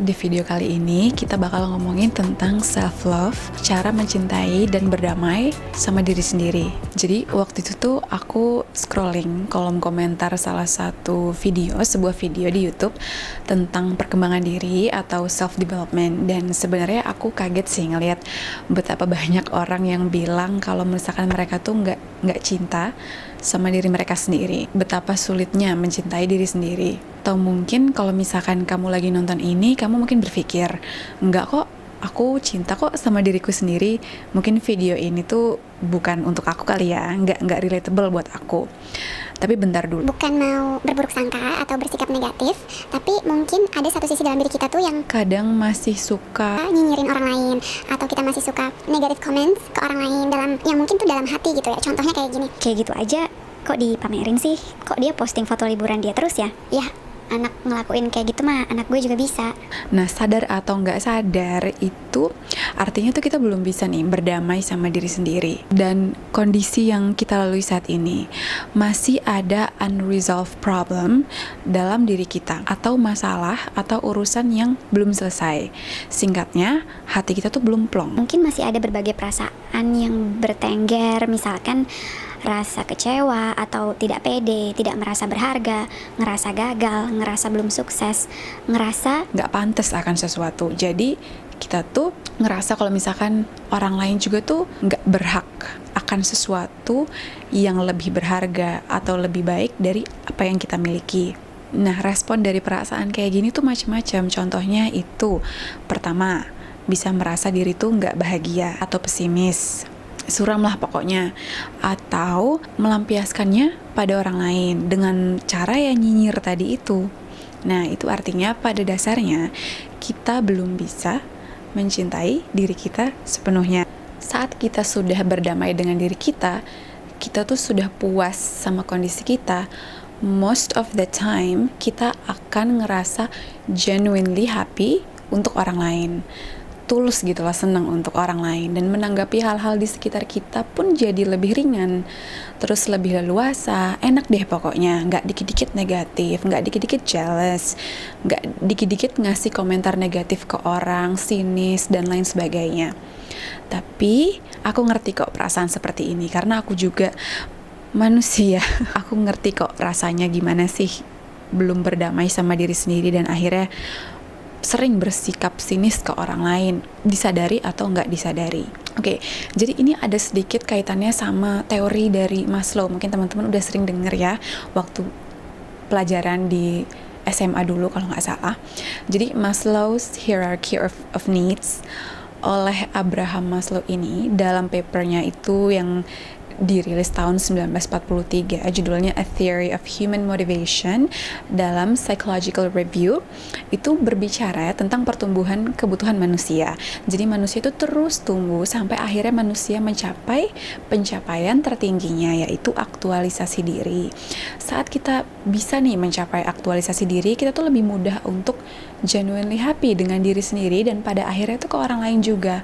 Di video kali ini kita bakal ngomongin tentang self-love, cara mencintai dan berdamai sama diri sendiri. Jadi waktu itu tuh aku scrolling kolom komentar salah satu video, sebuah video di YouTube tentang perkembangan diri atau self-development. Dan sebenarnya aku kaget sih ngeliat betapa banyak orang yang bilang kalau misalkan mereka tuh nggak cinta sama diri mereka sendiri, betapa sulitnya mencintai diri sendiri. Atau mungkin kalau misalkan kamu lagi nonton ini, kamu mungkin berpikir, enggak kok, aku cinta kok sama diriku sendiri. Mungkin video ini tuh bukan untuk aku kali ya, nggak relatable buat aku. Tapi bentar dulu. Bukan mau berburuk sangka atau bersikap negatif, tapi mungkin ada satu sisi dalam diri kita tuh yang Kadang masih suka nyinyirin orang lain, atau kita masih suka negative comments ke orang lain yang mungkin tuh dalam hati gitu ya. Contohnya kayak gini, Kayak gitu aja kok dipamerin sih? Kok dia posting foto liburan dia terus ya? ya anak ngelakuin kayak gitu mah anak gue juga bisa. Nah, sadar atau nggak sadar itu artinya tuh kita belum bisa nih berdamai sama diri sendiri. Dan kondisi yang kita lalui saat ini masih ada unresolved problem dalam diri kita, atau masalah atau urusan yang belum selesai. Singkatnya, hati kita tuh belum plong. Mungkin masih ada berbagai perasaan yang bertengger, misalkan rasa kecewa atau tidak pede, tidak merasa berharga, ngerasa gagal, ngerasa belum sukses, ngerasa Nggak pantas akan sesuatu. Jadi kita tuh ngerasa kalau misalkan orang lain juga tuh nggak berhak akan sesuatu yang lebih berharga atau lebih baik dari apa yang kita miliki. Nah, respon dari perasaan kayak gini tuh macam-macam. Contohnya itu, pertama, bisa merasa diri tuh nggak bahagia atau pesimis, suram lah pokoknya, atau melampiaskannya pada orang lain dengan cara yang nyinyir tadi itu. Nah, itu artinya pada dasarnya kita belum bisa mencintai diri kita sepenuhnya. Saat kita sudah berdamai dengan diri kita tuh sudah puas sama kondisi kita, most of the time kita akan ngerasa genuinely happy untuk orang lain, tulus gitu lah, senang untuk orang lain, dan menanggapi hal-hal di sekitar kita pun jadi lebih ringan, terus lebih leluasa, enak deh pokoknya, nggak dikit-dikit negatif, nggak dikit-dikit jealous, nggak dikit-dikit ngasih komentar negatif ke orang, sinis, dan lain sebagainya. Tapi aku ngerti kok perasaan seperti ini, karena aku juga manusia. Aku ngerti kok rasanya gimana sih belum berdamai sama diri sendiri dan akhirnya sering bersikap sinis ke orang lain, disadari atau nggak disadari. Oke, jadi ini ada sedikit kaitannya sama teori dari Maslow. Mungkin teman-teman udah sering denger ya waktu pelajaran di SMA dulu kalau nggak salah. Jadi Maslow's Hierarchy of Needs oleh Abraham Maslow ini dalam papernya itu yang dirilis tahun 1943, judulnya A Theory of Human Motivation, dalam Psychological Review itu berbicara tentang pertumbuhan kebutuhan manusia. Jadi manusia itu terus tumbuh sampai akhirnya manusia mencapai pencapaian tertingginya, yaitu aktualisasi diri. Saat kita bisa nih mencapai aktualisasi diri, kita tuh lebih mudah untuk genuinely happy dengan diri sendiri dan pada akhirnya tuh ke orang lain juga.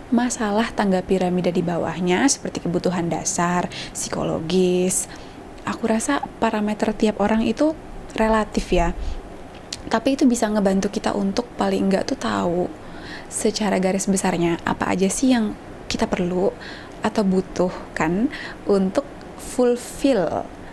Masalah tangga piramida di bawahnya seperti kebutuhan dasar, psikologis, aku rasa parameter tiap orang itu relatif ya, tapi itu bisa ngebantu kita untuk paling enggak tuh tahu secara garis besarnya apa aja sih yang kita perlu atau butuhkan untuk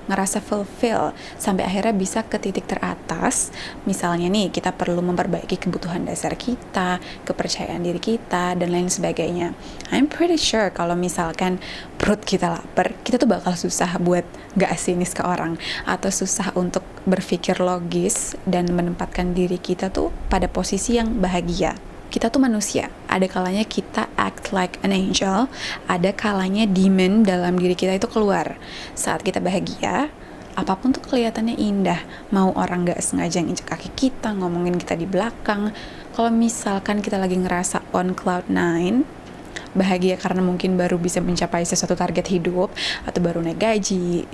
ngerasa fulfill sampai akhirnya bisa ke titik teratas. Misalnya nih, kita perlu memperbaiki kebutuhan dasar kita, kepercayaan diri kita, dan lain sebagainya. I'm pretty sure kalau misalkan perut kita lapar, kita tuh bakal susah buat gak sinis ke orang, atau susah untuk berpikir logis dan menempatkan diri kita tuh pada posisi yang bahagia. Kita tuh manusia, ada kalanya kita act like an angel, ada kalanya demon dalam diri kita itu keluar. Saat kita bahagia, apapun tuh kelihatannya indah. Mau orang gak sengaja nginjek kaki kita, ngomongin kita di belakang. Kalau misalkan kita lagi ngerasa on cloud 9, bahagia karena mungkin baru bisa mencapai sesuatu target hidup, atau baru naik gaji,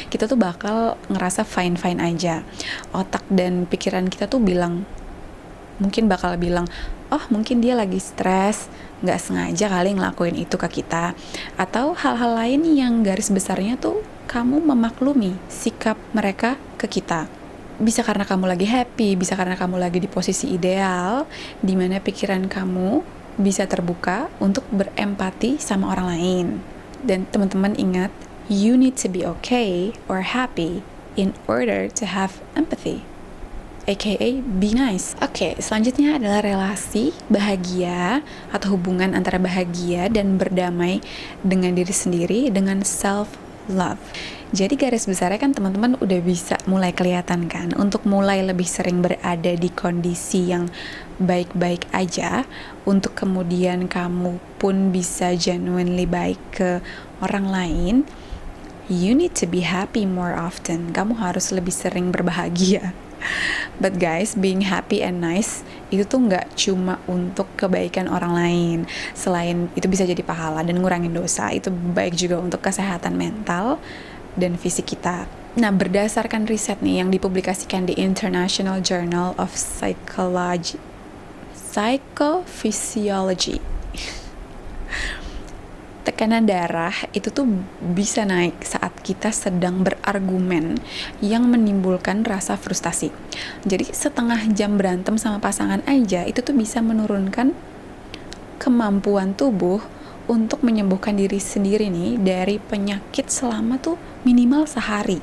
kita tuh bakal ngerasa fine-fine aja. Otak dan pikiran kita tuh mungkin bakal bilang, oh mungkin dia lagi stres, nggak sengaja kali ngelakuin itu ke kita. Atau hal-hal lain yang garis besarnya tuh kamu memaklumi sikap mereka ke kita. Bisa karena kamu lagi happy, bisa karena kamu lagi di posisi ideal, di mana pikiran kamu bisa terbuka untuk berempati sama orang lain. Dan teman-teman ingat, you need to be okay or happy in order to have empathy, aka be nice. Oke, selanjutnya adalah relasi bahagia atau hubungan antara bahagia dan berdamai dengan diri sendiri dengan self love. Jadi garis besarnya kan teman-teman udah bisa mulai kelihatan kan, untuk mulai lebih sering berada di kondisi yang baik-baik aja, untuk kemudian kamu pun bisa genuinely baik ke orang lain. You need to be happy more often. Kamu harus lebih sering berbahagia. But guys, being happy and nice itu tuh nggak cuma untuk kebaikan orang lain. Selain itu bisa jadi pahala dan ngurangin dosa, itu baik juga untuk kesehatan mental dan fisik kita. Nah, berdasarkan riset nih yang dipublikasikan di International Journal of Psychophysiology, tekanan darah itu tuh bisa naik saat kita sedang berargumen yang menimbulkan rasa frustasi. Jadi setengah jam berantem sama pasangan aja itu tuh bisa menurunkan kemampuan tubuh untuk menyembuhkan diri sendiri nih dari penyakit selama tuh minimal sehari.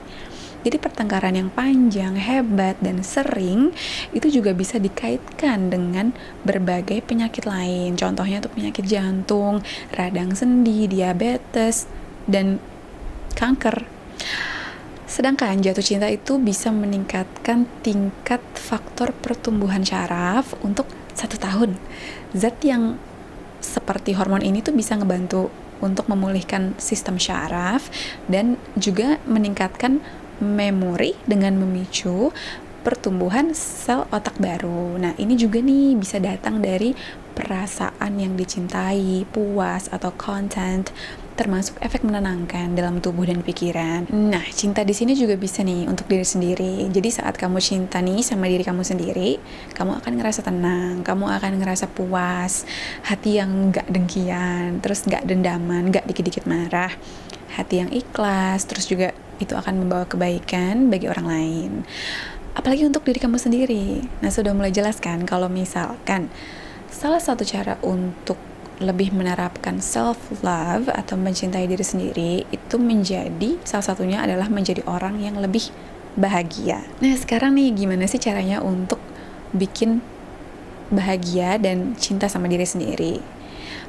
Jadi pertengkaran yang panjang, hebat, dan sering itu juga bisa dikaitkan dengan berbagai penyakit lain. Contohnya tuh penyakit jantung, radang sendi, diabetes, dan kanker. Sedangkan jatuh cinta itu bisa meningkatkan tingkat faktor pertumbuhan syaraf untuk 1 tahun. Zat yang seperti hormon ini tuh bisa ngebantu untuk memulihkan sistem syaraf dan juga meningkatkan memori dengan memicu pertumbuhan sel otak baru. Nah, ini juga nih bisa datang dari perasaan yang dicintai, puas, atau content, termasuk efek menenangkan dalam tubuh dan pikiran. Nah, cinta di sini juga bisa nih untuk diri sendiri. Jadi saat kamu cinta nih sama diri kamu sendiri, kamu akan ngerasa tenang, kamu akan ngerasa puas, hati yang gak dengkian, terus gak dendaman, gak dikit-dikit marah, hati yang ikhlas, terus juga itu akan membawa kebaikan bagi orang lain. Apalagi untuk diri kamu sendiri. Nah, sudah mulai jelaskan kalau misalkan salah satu cara untuk lebih menerapkan self-love atau mencintai diri sendiri itu menjadi, salah satunya adalah menjadi orang yang lebih bahagia. Nah, sekarang nih gimana sih caranya untuk bikin bahagia dan cinta sama diri sendiri?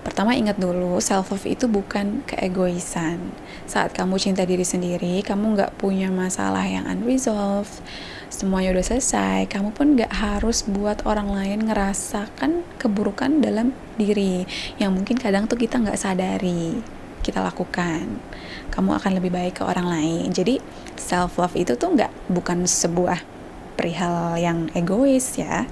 Pertama, ingat dulu, self-love itu bukan keegoisan. Saat kamu cinta diri sendiri, kamu gak punya masalah yang unresolved, semuanya udah selesai, kamu pun gak harus buat orang lain ngerasakan keburukan dalam diri yang mungkin kadang tuh kita gak sadari kita lakukan. Kamu akan lebih baik ke orang lain. Jadi self-love itu tuh bukan sebuah perihal yang egois ya.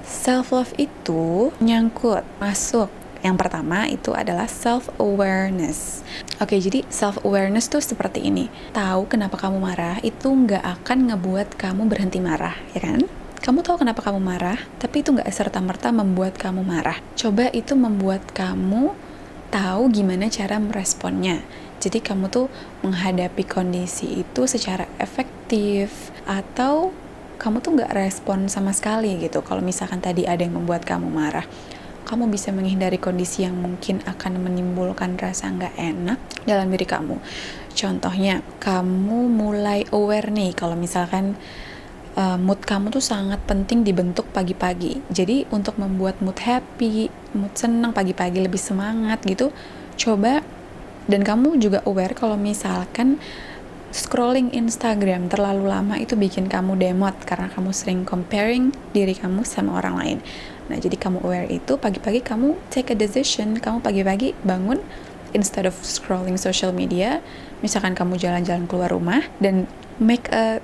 Self-love itu nyangkut, masuk. Yang pertama itu adalah self-awareness. Oke, jadi self-awareness tuh seperti ini. Tahu kenapa kamu marah itu nggak akan ngebuat kamu berhenti marah, ya kan? Kamu tahu kenapa kamu marah, tapi itu nggak serta-merta membuat kamu marah. Coba itu membuat kamu tahu gimana cara meresponnya. Jadi kamu tuh menghadapi kondisi itu secara efektif, atau kamu tuh nggak respon sama sekali gitu. Kalau misalkan tadi ada yang membuat kamu marah, kamu bisa menghindari kondisi yang mungkin akan menimbulkan rasa nggak enak dalam diri kamu. Contohnya, kamu mulai aware nih kalau misalkan mood kamu tuh sangat penting dibentuk pagi-pagi. Jadi untuk membuat mood happy, mood senang pagi-pagi, lebih semangat gitu, coba. Dan kamu juga aware kalau misalkan scrolling Instagram terlalu lama itu bikin kamu demot karena kamu sering comparing diri kamu sama orang lain. Nah, jadi kamu aware itu, pagi-pagi kamu take a decision, kamu pagi-pagi bangun, instead of scrolling social media, misalkan kamu jalan-jalan keluar rumah, dan make a,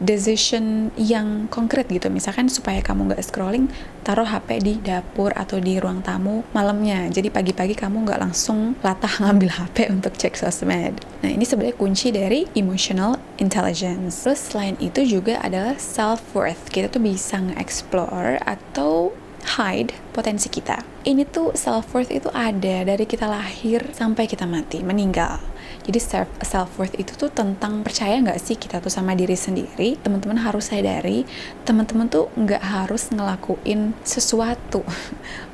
decision yang konkret gitu. Misalkan supaya kamu nggak scrolling, taruh HP di dapur atau di ruang tamu malamnya. Jadi pagi-pagi kamu nggak langsung latah ngambil HP untuk cek sosmed. Nah, ini sebenarnya kunci dari emotional intelligence. Terus selain itu juga adalah self-worth. Kita tuh bisa nge-explore atau hide potensi kita. Ini tuh self-worth itu ada dari kita lahir sampai kita mati, meninggal. Jadi self-worth itu tuh tentang percaya nggak sih kita tuh sama diri sendiri. Teman-teman harus sadari, teman-teman tuh nggak harus ngelakuin sesuatu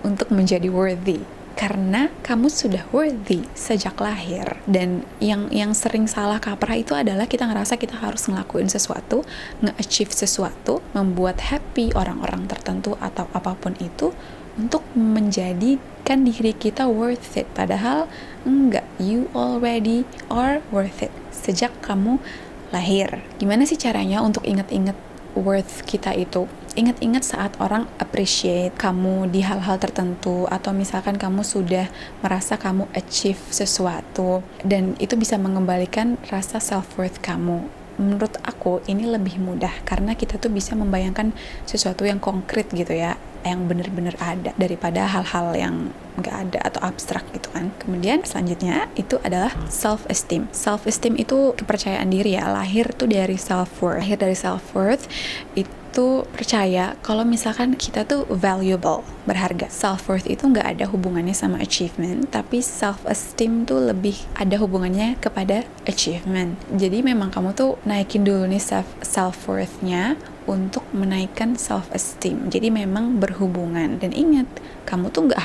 untuk menjadi worthy. Karena kamu sudah worthy sejak lahir. Dan yang sering salah kaprah itu adalah kita ngerasa kita harus ngelakuin sesuatu, nge-achieve sesuatu, membuat happy orang-orang tertentu atau apapun itu untuk menjadikan diri kita worth it. Padahal enggak, you already are worth it sejak kamu lahir. Gimana sih caranya untuk ingat-ingat worth kita itu? Ingat-ingat saat orang appreciate kamu di hal-hal tertentu, atau misalkan kamu sudah merasa kamu achieve sesuatu, dan itu bisa mengembalikan rasa self-worth kamu. Menurut aku ini lebih mudah karena kita tuh bisa membayangkan sesuatu yang konkret gitu ya, yang benar-benar ada, daripada hal-hal yang nggak ada atau abstrak gitu kan. Kemudian selanjutnya itu adalah self-esteem. Self-esteem itu kepercayaan diri ya, lahir tuh dari self-worth. Lahir dari self-worth itu percaya kalau misalkan kita tuh valuable, berharga. Self-worth itu nggak ada hubungannya sama achievement, tapi self-esteem tuh lebih ada hubungannya kepada achievement. Jadi memang kamu tuh naikin dulu nih self-worth-nya untuk menaikkan self-esteem. Jadi memang berhubungan. Dan ingat, kamu tuh nggak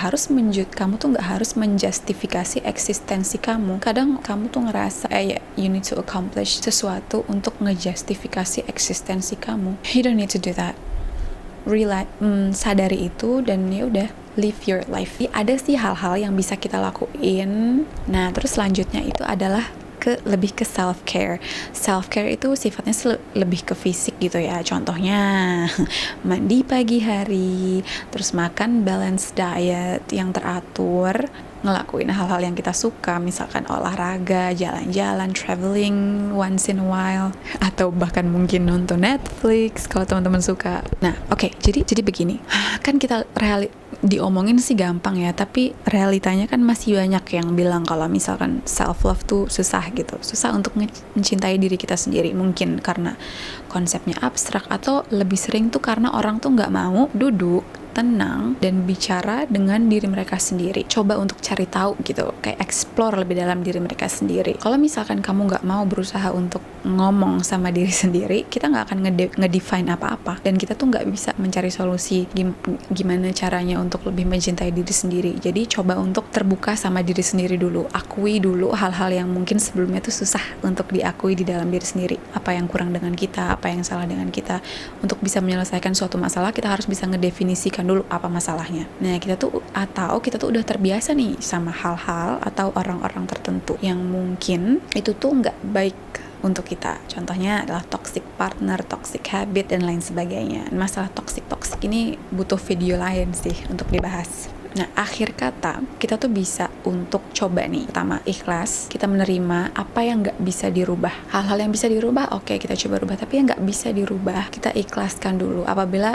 harus menjustifikasi eksistensi kamu. Kadang kamu tuh ngerasa you need to accomplish sesuatu untuk ngejustifikasi eksistensi kamu. You don't need to do that. Sadari itu dan ya udah, live your life. Jadi ada sih hal-hal yang bisa kita lakuin. Nah, terus selanjutnya itu adalah lebih ke self-care. Self-care itu sifatnya lebih ke fisik gitu ya. Contohnya mandi pagi hari, terus makan balanced diet yang teratur, ngelakuin hal-hal yang kita suka, misalkan olahraga, jalan-jalan, traveling once in a while, atau bahkan mungkin nonton Netflix kalau teman-teman suka. Nah, oke, jadi begini. Kan kita diomongin sih gampang ya, tapi realitanya kan masih banyak yang bilang kalau misalkan self love tuh susah gitu, susah untuk mencintai diri kita sendiri. Mungkin karena konsepnya abstrak, atau lebih sering tuh karena orang tuh nggak mau duduk tenang dan bicara dengan diri mereka sendiri. Coba untuk cari tahu gitu, kayak explore lebih dalam diri mereka sendiri. Kalau misalkan kamu nggak mau berusaha untuk ngomong sama diri sendiri, kita nggak akan ngedefine apa-apa, dan kita tuh nggak bisa mencari solusi gimana caranya untuk lebih mencintai diri sendiri. Jadi coba untuk terbuka sama diri sendiri dulu, akui dulu hal-hal yang mungkin sebelumnya tuh susah untuk diakui di dalam diri sendiri. Apa yang kurang dengan kita, apa yang salah dengan kita. Untuk bisa menyelesaikan suatu masalah, kita harus bisa ngedefinisikan dulu apa masalahnya. Nah, kita tuh udah terbiasa nih sama hal-hal atau orang-orang tertentu yang mungkin itu tuh nggak baik untuk kita. Contohnya adalah toxic partner, toxic habit, dan lain sebagainya. Masalah toxic ini butuh video lain sih untuk dibahas. Nah, akhir kata, kita tuh bisa untuk coba nih. Pertama, ikhlas. Kita menerima apa yang nggak bisa dirubah. Hal-hal yang bisa dirubah, oke, kita coba rubah. Tapi yang nggak bisa dirubah, kita ikhlaskan dulu. Apabila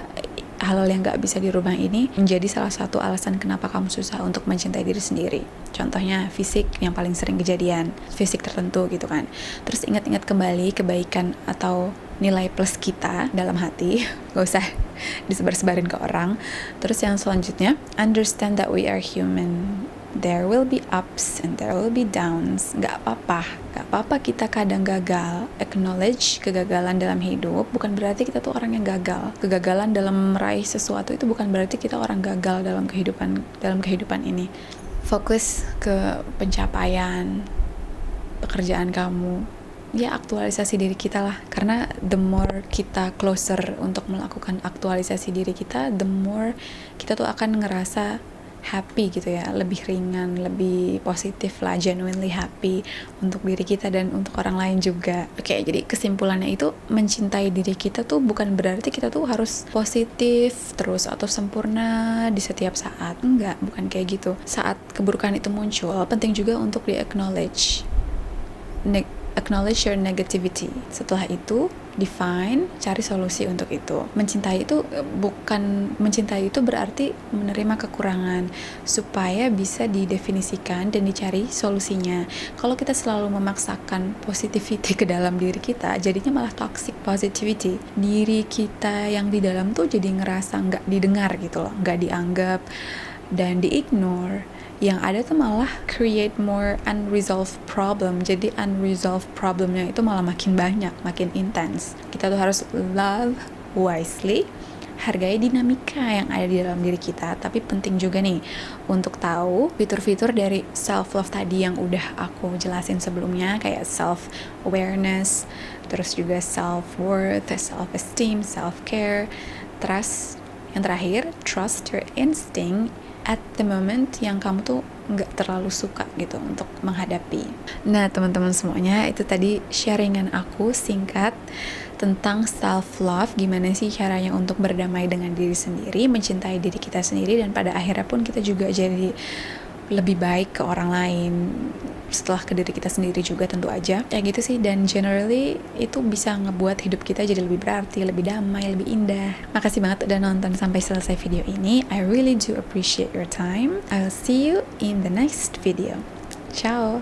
hal-hal yang gak bisa dirubah ini menjadi salah satu alasan kenapa kamu susah untuk mencintai diri sendiri. Contohnya fisik yang paling sering kejadian, fisik tertentu gitu kan. Terus ingat-ingat kembali kebaikan atau nilai plus kita dalam hati, gak usah disebar-sebarin ke orang. Terus yang selanjutnya, understand that we are human. There will be ups and there will be downs. Gak apa-apa kita kadang gagal. Acknowledge kegagalan dalam hidup bukan berarti kita tuh orang yang gagal. Kegagalan dalam meraih sesuatu itu bukan berarti kita orang gagal dalam kehidupan ini. Fokus ke pencapaian pekerjaan kamu. Ya, aktualisasi diri kita lah. Karena the more kita closer untuk melakukan aktualisasi diri kita, the more kita tuh akan ngerasa happy gitu ya, lebih ringan, lebih positif lah, genuinely happy untuk diri kita dan untuk orang lain juga. Oke, jadi kesimpulannya itu mencintai diri kita tuh bukan berarti kita tuh harus positif terus atau sempurna di setiap saat. Enggak, bukan kayak gitu. Saat keburukan itu muncul, penting juga untuk di-acknowledge acknowledge your negativity. Setelah itu, define, cari solusi untuk itu. Mencintai itu berarti menerima kekurangan supaya bisa didefinisikan dan dicari solusinya. Kalau kita selalu memaksakan positivity ke dalam diri kita, jadinya malah toxic positivity. Diri kita yang di dalam tuh jadi ngerasa nggak didengar gitu loh, nggak dianggap dan di-ignore. Yang ada tuh malah create more unresolved problem. Jadi unresolved problemnya itu malah makin banyak, makin intens. Kita tuh harus love wisely, hargai dinamika yang ada di dalam diri kita. Tapi penting juga nih untuk tahu fitur-fitur dari self-love tadi yang udah aku jelasin sebelumnya, kayak self-awareness, terus juga self-worth, self-esteem, self-care, trust. Yang terakhir, trust your instinct at the moment yang kamu tuh nggak terlalu suka gitu untuk menghadapi. Nah teman-teman semuanya, itu tadi sharingan aku singkat tentang self-love, gimana sih caranya untuk berdamai dengan diri sendiri, mencintai diri kita sendiri, dan pada akhirnya pun kita juga jadi lebih baik ke orang lain, setelah ke diri kita sendiri juga tentu aja. Kayak gitu sih, dan generally itu bisa ngebuat hidup kita jadi lebih berarti, lebih damai, lebih indah. Makasih banget udah nonton sampai selesai video ini. I really do appreciate your time. I'll see you in the next video. Ciao!